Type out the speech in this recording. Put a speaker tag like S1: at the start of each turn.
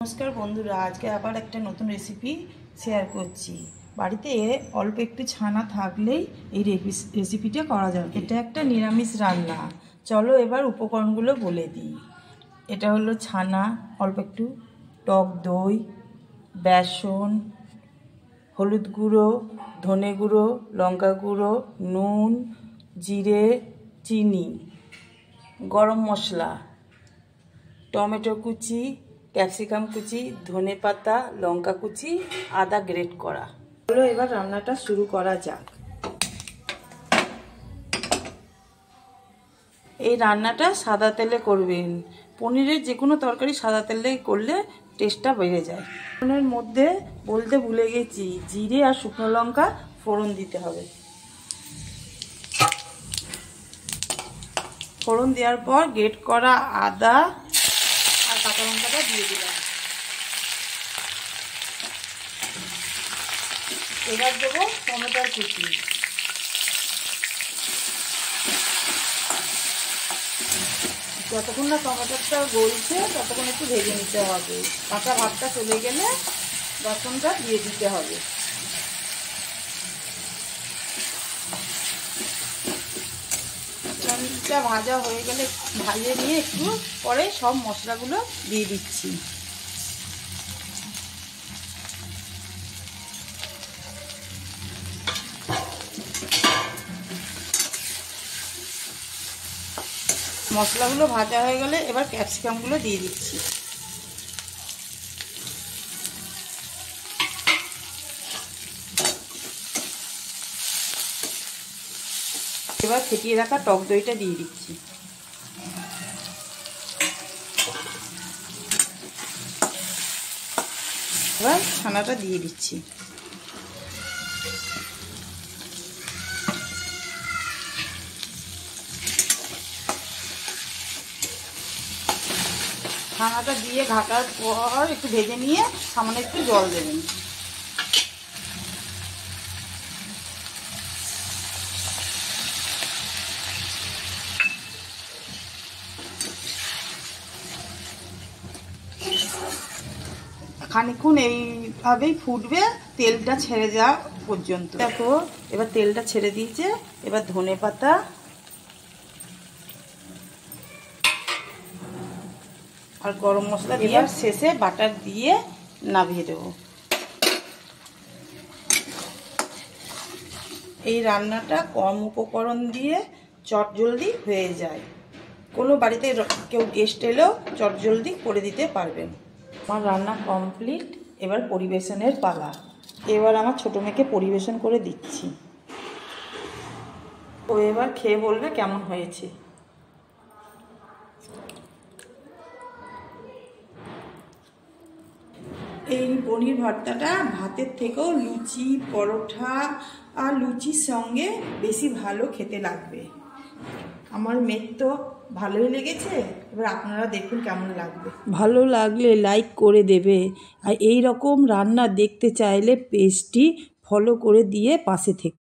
S1: নমস্কার বন্ধুরা, আজকে আবার একটা নতুন রেসিপি শেয়ার করছি। বাড়িতে অল্প একটু ছানা থাকলেই এই রেসিপিটা করা যাবে। এটা একটা নিরামিষ রান্না। চলো এবার উপকরণগুলো বলে দিই। এটা হলো ছানা, অল্প একটু টক দই, বেসন, হলুদ গুঁড়ো, ধনে গুঁড়ো, লঙ্কা গুঁড়ো, নুন, জিরে, চিনি, গরম মশলা, টমেটো কুচি, ক্যাপসিকাম কুচি, ধনে পাতা, লঙ্কা কুচি, আদা গ্রেট করা। চলো এবার রান্নাটা শুরু করা যাক। এই রান্নাটা সাদা তেলে করবেন। পনিরের যে কোনো তরকারি সাদা তেলে করলে টেস্টটা বেড়ে যায়। ফোড়নের মধ্যে বলতে ভুলে গেছি, জিরে আর শুকনো লঙ্কা ফোড়ন দিতে হবে। ফোড়ন দেওয়ার পর গ্রেট করা আদা আর কাঁচা লঙ্কাটা দিয়ে দিলাম। এবার দেবো টমেটোর কুচি। যতক্ষণ না টমেটোটা গলছে ততক্ষণ একটু ভেজে নিতে হবে। কাঁচা ভাতটা চলে গেলে রসুনটা দিয়ে দিতে হবে। টমেটোটা ভাজা হয়ে গেলে ভাজিয়ে নিয়ে একটু পরে সব মশলাগুলো দিয়ে দিচ্ছি। মশলাগুলো ভাজা হয়ে গেলে এবার ক্যাপসিকামগুলো দিয়ে দিচ্ছি। এবার ফেটিয়ে রাখা টক দইটা দিয়ে দিচ্ছি। এবার ছানাটা দিয়ে দিচ্ছি। ছানাটা দিয়ে ঘাটার পর একটু ভেজে নিয়ে সামান্য একটু জল দেবেন। খানিকক্ষণ এইভাবেই ফুটবে, তেলটা ছেড়ে যাওয়া পর্যন্ত। দেখো এবার তেলটা ছেড়ে দিয়েছে। এবার ধনে পাতা আর গরম মশলা দিয়ে শেষে বাটার দিয়ে নামিয়ে দেবো। এই রান্নাটা কম উপকরণ দিয়ে চটজলদি হয়ে যায়। কোনো বাড়িতে কেউ গেস্ট এলেও চটজলদি করে দিতে পারবেন। আমার রান্না কমপ্লিট। এবার পরিবেশনের পালা। এবার আমার ছোটো মেয়েকে পরিবেশন করে দিচ্ছি। ও এবার খেয়ে বলবে কেমন হয়েছে। এই পনির ভর্তাটা ভাতের থেকেও লুচি, পরোটা আর লুচির সঙ্গে বেশি ভালো খেতে লাগবে। আমার মেয়ের তো ভালোই লেগেছে। এবার আপনারা দেখুন কেমন লাগবে। ভালো লাগলে লাইক করে দেবে। আর এই রকম রান্না দেখতে চাইলে পেজটি ফলো করে দিয়ে পাশে থেকে